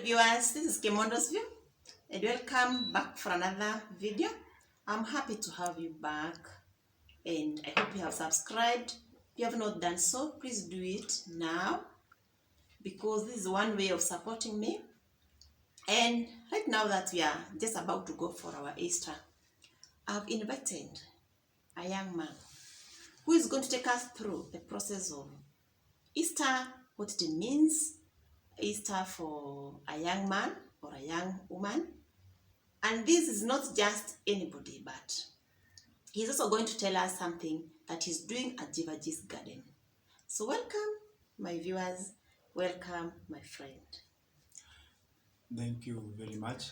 viewers, this is Kimondo's View and welcome back for another video. I'm happy to have you back and I hope you have subscribed. If you have not done so, please do it now because this is one way of supporting me. And right now that we are just about to go for our Easter, I've invited a young man who is going to take us through the process of Easter, what it means, Easter for a young man or a young woman. And this is not just anybody, but he's also going to tell us something that he's doing at Jivaji's garden. So welcome, my viewers. Welcome, my friend. Thank you very much.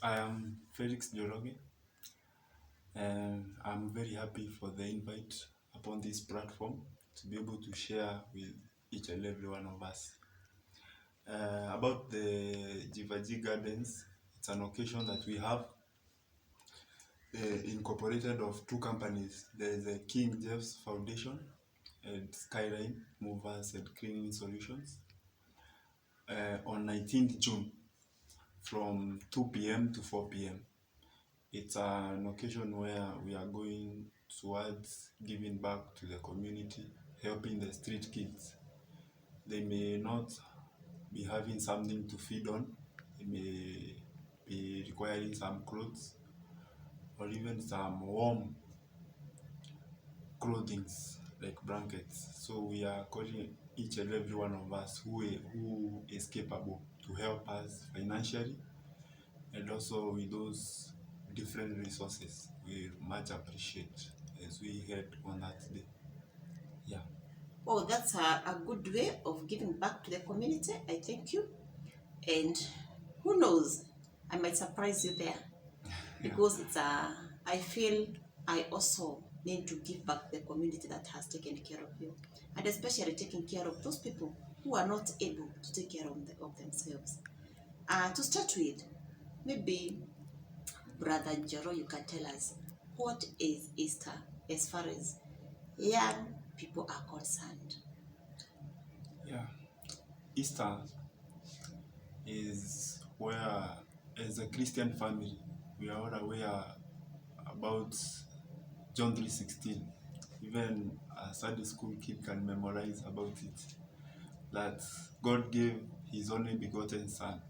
I am Felix Joroge, and I'm very happy for the invite upon this platform to be able to share with each and every one of us. About the Jivaji Gardens, it's an occasion that we have incorporated of two companies. There is a King Jeff's Foundation and Skyline Movers and Cleaning Solutions on 19th June from 2 p.m. to 4 p.m. It's an occasion where we are going towards giving back to the community, helping the street kids. They may not be having something to feed on. They may be requiring some clothes or even some warm clothing like blankets. So we are calling each and every one of us who is capable to help us financially and also with those different resources. We much appreciate as we head on that day. Yeah. Oh, that's a good way of giving back to the community. I thank you. And who knows, I might surprise you there because I feel I also need to give back to the community that has taken care of you, and especially taking care of those people who are not able to take care of themselves. To start with, maybe Brother Joro, you can tell us what is Easter as far as young people are concerned. Yeah. Easter is where, as a Christian family, we are all aware about John 3:16. Even a Sunday school kid can memorize about it. That God gave His only begotten Son,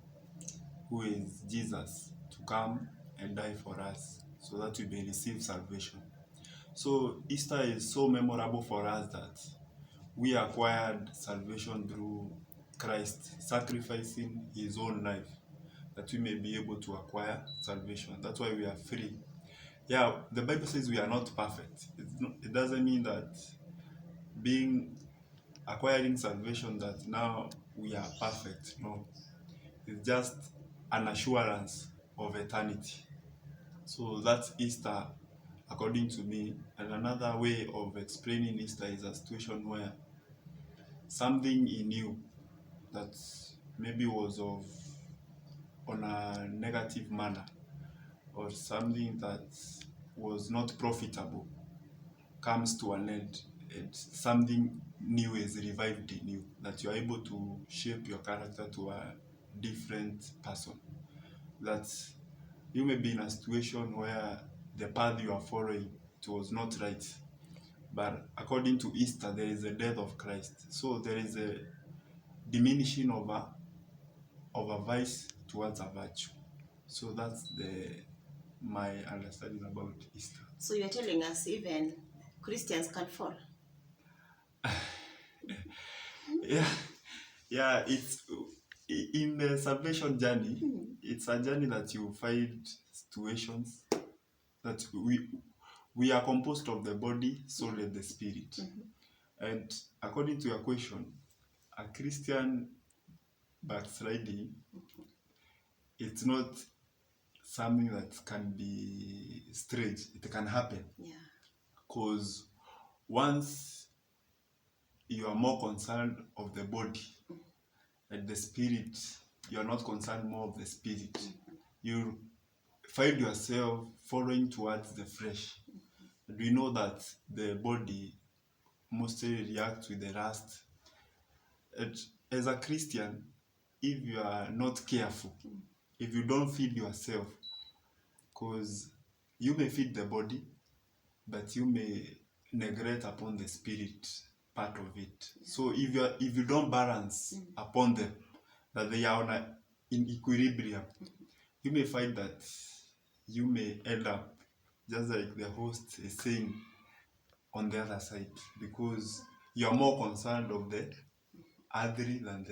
who is Jesus, to come and die for us so that we may receive salvation. So Easter is so memorable for us that we acquired salvation through Christ sacrificing His own life that we may be able to acquire salvation. That's why we are free. Yeah, the Bible says we are not perfect. It doesn't mean that acquiring salvation that now we are perfect. No, it's just an assurance of eternity. So that's Easter according to me. And another way of explaining Easter is a situation where something in you that maybe was on a negative manner or something that was not profitable comes to an end and something new is revived in you, that you are able to shape your character to a different person. That you may be in a situation where the path you are following, it was not right. But according to Easter, there is a death of Christ. So there is a diminishing of a vice towards a virtue. So that's my understanding about Easter. So you're telling us even Christians can fall? Yeah, it's in the salvation journey. It's a journey that you find situations that we are composed of the body, soul, and the spirit. And according to your question, a Christian backsliding, it's not something that can be strange. It can happen. Yeah. Because once you are more concerned of the body and the spirit, you are not concerned more of the spirit. You find yourself following towards the flesh. And we know that the body mostly reacts with the lust. And as a Christian, if you are not careful, if you don't feed yourself, because you may feed the body, but you may neglect upon the spirit part of it. So if you don't balance upon them, that they are in equilibrium, you may find that you may end up just like the host is saying on the other side, because you are more concerned of the earthly than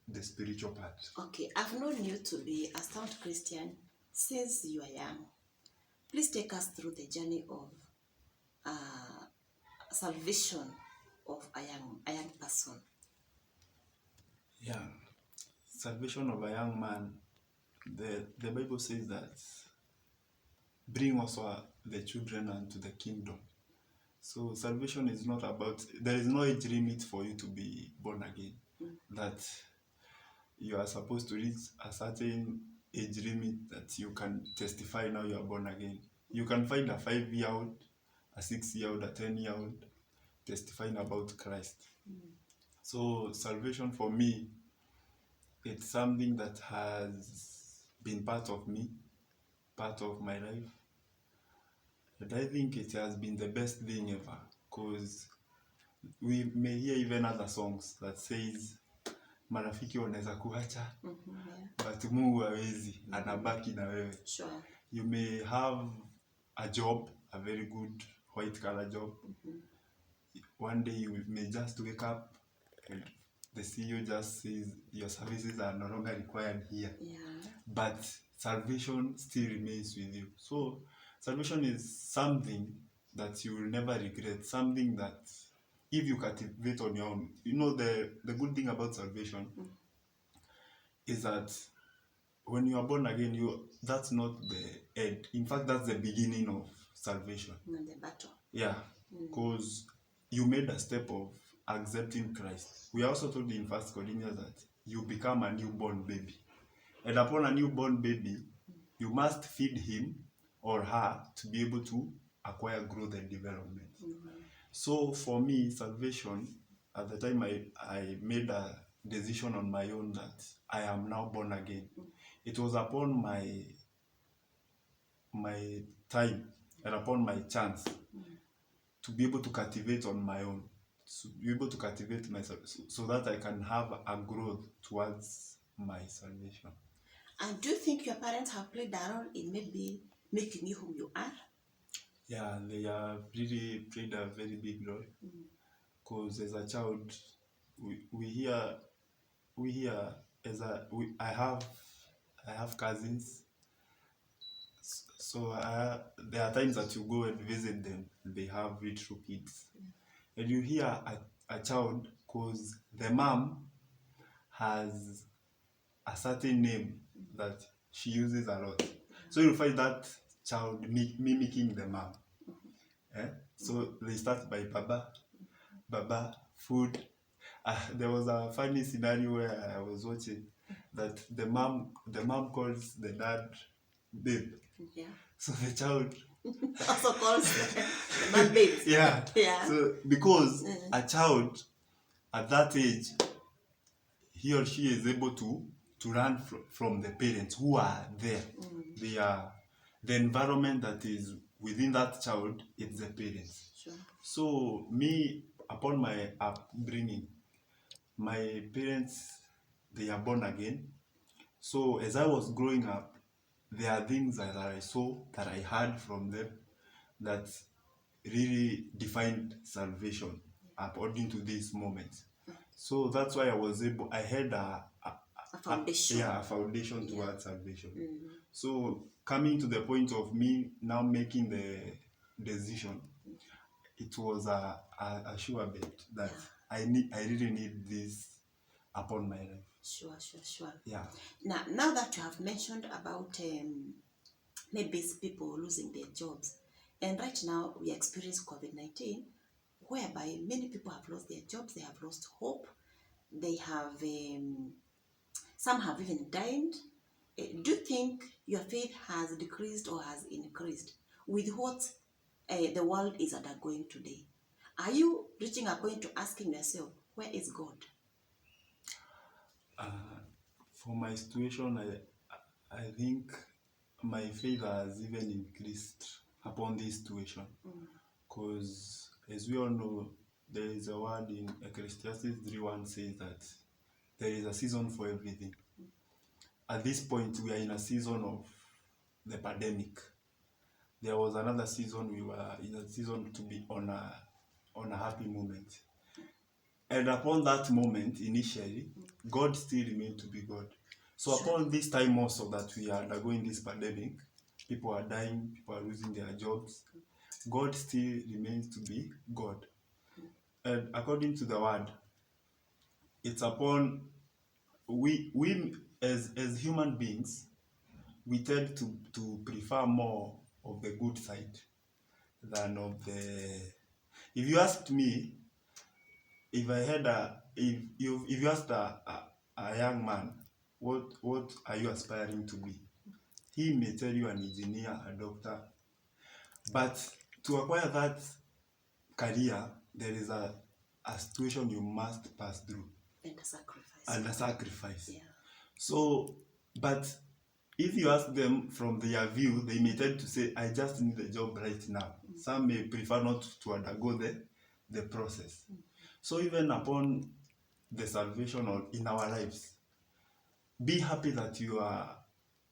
the spiritual part. Okay, I've known you to be a sound Christian since you are young. Please take us through the journey of salvation of a young person. Yeah, salvation of a young man. The Bible says that bring also the children unto the kingdom. So salvation is not about, there is no age limit for you to be born again. That you are supposed to reach a certain age limit that you can testify now you are born again. You can find a 5-year-old, a 6-year-old, a 10-year-old testifying about Christ. So salvation for me, it's something that has been part of me, part of my life. And I think it has been the best thing ever, because we may hear even other songs that says marafiki wanaweza kuacha, but Mungu hawezi, anabaki na wewe. Sure. You may have a job, a very good white collar job. One day you may just wake up and the CEO just says your services are no longer required here. Yeah. But salvation still remains with you. So salvation is something that you will never regret, something that if you cultivate on your own. You know, the good thing about salvation is that when you are born again, that's not the end. In fact, that's the beginning of salvation. Not the battle. Yeah, because you made a step of accepting Christ. We are also told in 1 Corinthians that you become a newborn baby. And upon a newborn baby, you must feed him or her to be able to acquire growth and development. So for me, salvation, at the time I made a decision on my own that I am now born again. It was upon my time and upon my chance to be able to cultivate on my own, to be able to cultivate myself so that I can have a growth towards my salvation. And do you think your parents have played a role in maybe making you who you are? Yeah, they have really played a very big role. Because as a child, we hear I have cousins. So there are times that you go and visit them, they have little kids. And you hear a child, because the mom has a certain name that she uses a lot. So you find that child mimicking the mom. So they start by Baba, food. There was a funny scenario where I was watching that the mom calls the dad babe. Yeah. So the child Also calls the man babe. Yeah. Yeah. So because a child at that age, he or she is able to run from the parents who are there. They are the environment that is within that child is the parents. Sure. So me, upon my upbringing, my parents, they are born again. So as I was growing up, there are things that I saw, that I heard from them, that really defined salvation according to this moment. So that's why I had a foundation. A foundation towards salvation. So coming to the point of me now making the decision, it was a sure bet that I really need this upon my life. Sure. Yeah. Now that you have mentioned about maybe people losing their jobs, and right now we experience COVID-19, whereby many people have lost their jobs, they have lost hope, they have some have even died. Do you think your faith has decreased or has increased with what the world is undergoing today? Are you reaching a point to asking yourself, where is God? Uh, for my situation, I think my faith has even increased upon this situation, because as we all know, there is a word in Ecclesiastes 3:1 says that there is a season for everything. At this point, we are in a season of the pandemic. There was another season, we were in a season to be on a happy moment. And upon that moment, initially, God still remained to be God. So Sure. upon this time also that we are undergoing this pandemic, people are dying, people are losing their jobs, God still remains to be God. And according to the word, it's upon we as human beings, we tend to prefer more of the good side than of the. If you asked me, if I had a if you asked a young man, what are you aspiring to be? He may tell you an engineer, a doctor, but to acquire that career, there is a situation you must pass through And a sacrifice. and a sacrifice. Yeah. So, but if you ask them from their view, they may tend to say, I just need a job right now. Some may prefer not to undergo the process. So even upon the salvation or in our lives, be happy that you are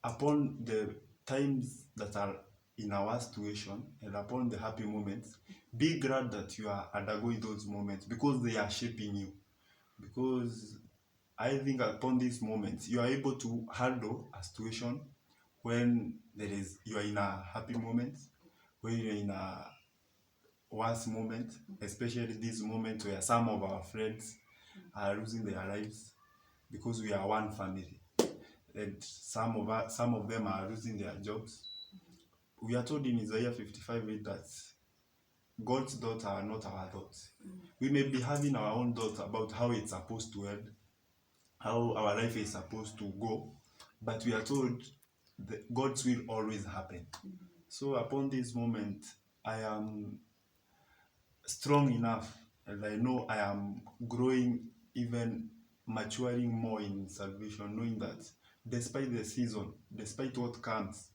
upon the times that are in our situation and upon the happy moments. Be glad that you are undergoing those moments, because they are shaping you. Because I think upon these moments, you are able to handle a situation when you are in a happy moment, when you are in a worse moment, especially this moment where some of our friends are losing their lives, because we are one family, and some of them are losing their jobs. We are told in Isaiah 55:8 that God's thoughts are not our thoughts. We may be having our own thoughts about how it's supposed to end, how our life is supposed to go, but we are told that God's will always happen. So upon this moment, I am strong enough, and I know I am growing, even maturing more in salvation, knowing that despite the season, despite what comes,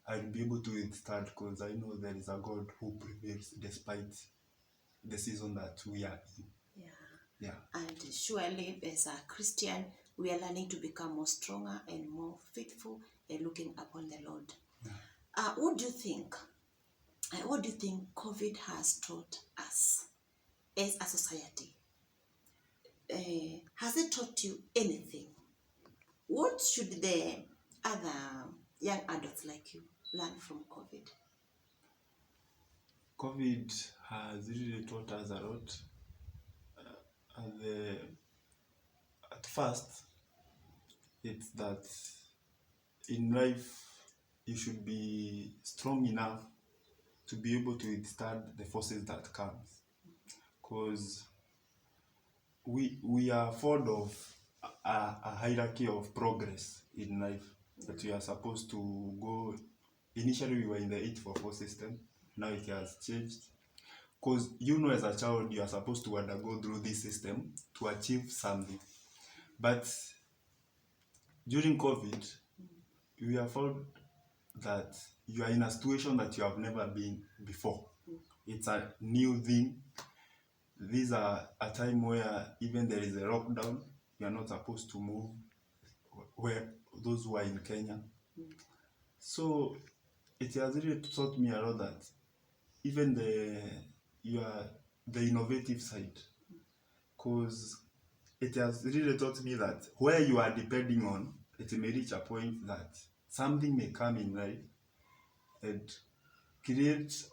I'll be able to withstand, because I know there is a God who prevails despite the season that we are in. Yeah. Yeah. And surely, as a Christian, we are learning to become more stronger and more faithful and looking upon the Lord. Yeah. What do you think? What do you think COVID has taught us as a society? Has it taught you anything? What should the other young adults like you learn from COVID? COVID has really taught us a lot. At first, it's that in life you should be strong enough to be able to withstand the forces that comes, because we are fond of a hierarchy of progress in life, that we are supposed to go. Initially we were in the 844 system, now it has changed, because as a child you are supposed to undergo through this system to achieve something. But during COVID, we have found that you are in a situation that you have never been before. It's a new thing. These are a time where even there is a lockdown, you are not supposed to move, where those who are in Kenya. So it has really taught me a lot that even the innovative side, because it has really taught me that where you are depending on, it may reach a point that something may come in life and create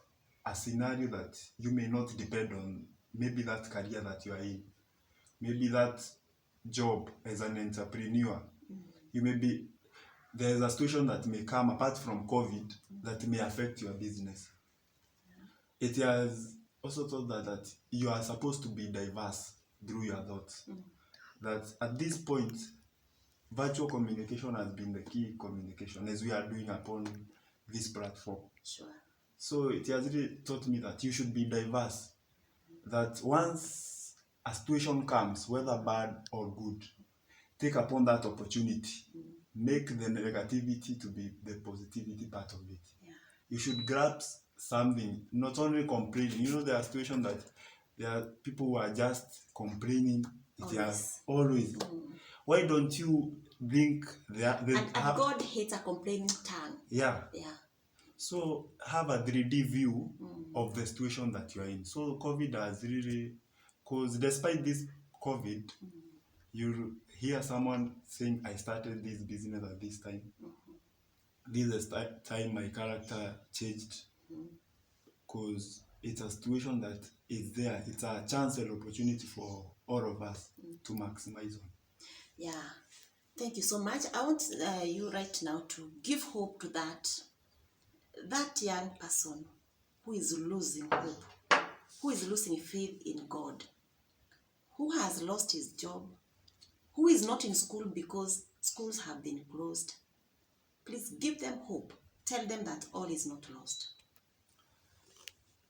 a scenario that you may not depend on, maybe that career that you are in, maybe that job as an entrepreneur. There's a situation that may come apart from COVID that may affect your business. It has also taught that you are supposed to be diverse through your thoughts. That at this point, virtual communication has been the key communication, as we are doing upon this platform. Sure. So it has really taught me that you should be diverse. That once a situation comes, whether bad or good, take upon that opportunity. Make the negativity to be the positivity part of it. Yeah. You should grasp something, not only complaining. You know, there are situations that there are people who are just complaining. They are always. Why don't you think they are, and God hates a complaining tongue. Yeah. Yeah. So have a 3D view of the situation that you are in. So COVID has really, because despite this COVID, you hear someone saying, I started this business at this time. This is the time my character changed. Because it's a situation that is there. It's a chance and opportunity for all of us to maximize on. Yeah. Thank you so much. I want you right now to give hope to that young person who is losing hope, who is losing faith in God, who has lost his job, who is not in school because schools have been closed. Please give them hope. Tell them that all is not lost.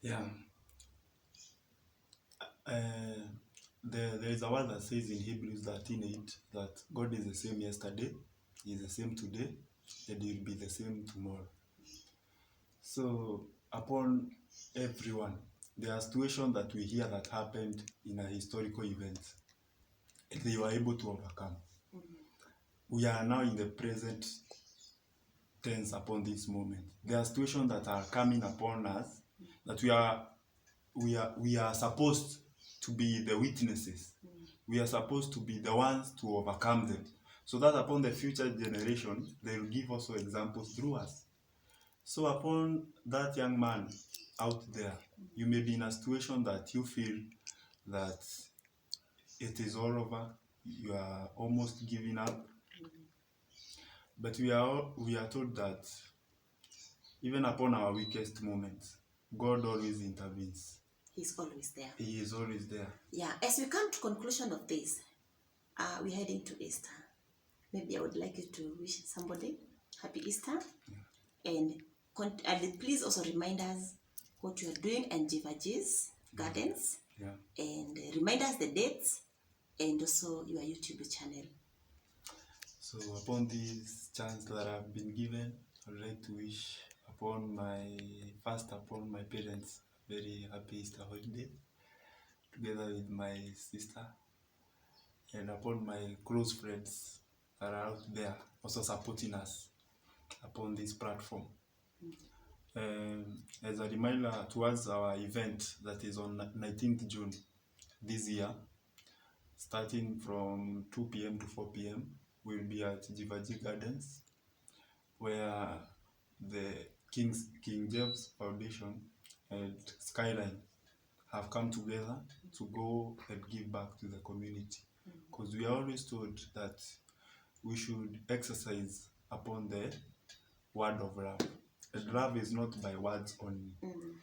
Yeah. There is a word that says in Hebrews 13:8 that God is the same yesterday, He is the same today, and He will be the same tomorrow. So upon everyone, there are situations that we hear that happened in a historical event, and they were able to overcome. We are now in the present tense upon this moment. There are situations that are coming upon us that we are supposed to be the witnesses. We are supposed to be the ones to overcome them, so that upon the future generation, they will give also examples through us. So upon that young man out there, you may be in a situation that you feel that it is all over, you are almost giving up. But we are told that even upon our weakest moments, God always intervenes. He's always there. He is always there. Yeah. As we come to conclusion of this, we're heading to Easter. Maybe I would like you to wish somebody happy Easter. Yeah. And please also remind us what you are doing in Jivaji's Gardens. Yeah. And remind us the dates and also your YouTube channel. So upon this chance that I've been given, I'd like to wish upon my parents a very happy Easter holiday, together with my sister, and upon my close friends that are out there also supporting us upon this platform. As a reminder towards our event that is on 19th June this year, starting from 2 p.m. to 4 p.m, we'll be at Jivaji Gardens, where the King James Foundation and Skyline have come together to go and give back to the community. Because we are always told that we should exercise upon the word of love. And love is not by words only.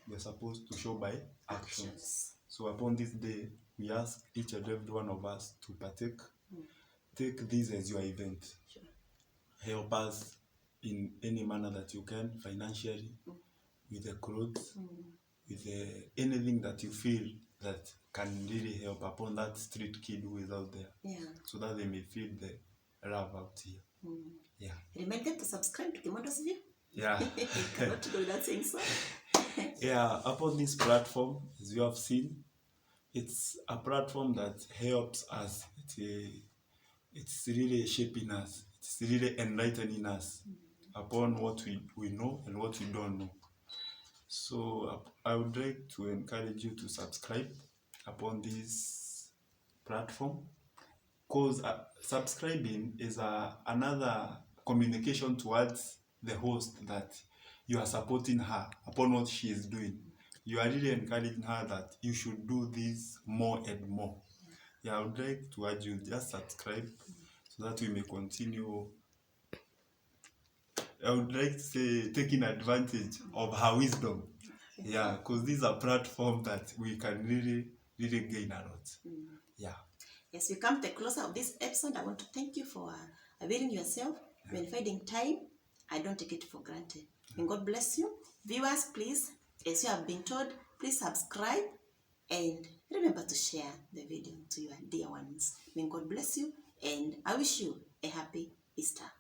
We are supposed to show by actions. So upon this day, we ask each and every one of us to partake. Take this as your event. Sure. Help us in any manner that you can, financially, with the clothes, with anything that you feel that can really help upon that street kid who is out there. Yeah. So that they may feel the love out here. Yeah. Remind them to subscribe to Kimodo's View. Yeah. Cannot go without saying so. Yeah, upon this platform, as you have seen, it's a platform that helps us. It's really shaping us. It's really enlightening us upon what we know and what we don't know. So I would like to encourage you to subscribe upon this platform, because subscribing is another communication towards the host that you are supporting her upon what she is doing. You are really encouraging her that you should do this more and more. Yeah, I would like to urge you, just subscribe so that we may continue. I would like to say taking advantage of her wisdom. Yeah, because this is a platform that we can really gain a lot. Yeah. As we come to the close of this episode, I want to thank you for availing yourself when finding time. I don't take it for granted. And God bless you. Viewers, please, as you have been told, please subscribe and remember to share the video to your dear ones. May God bless you and I wish you a happy Easter.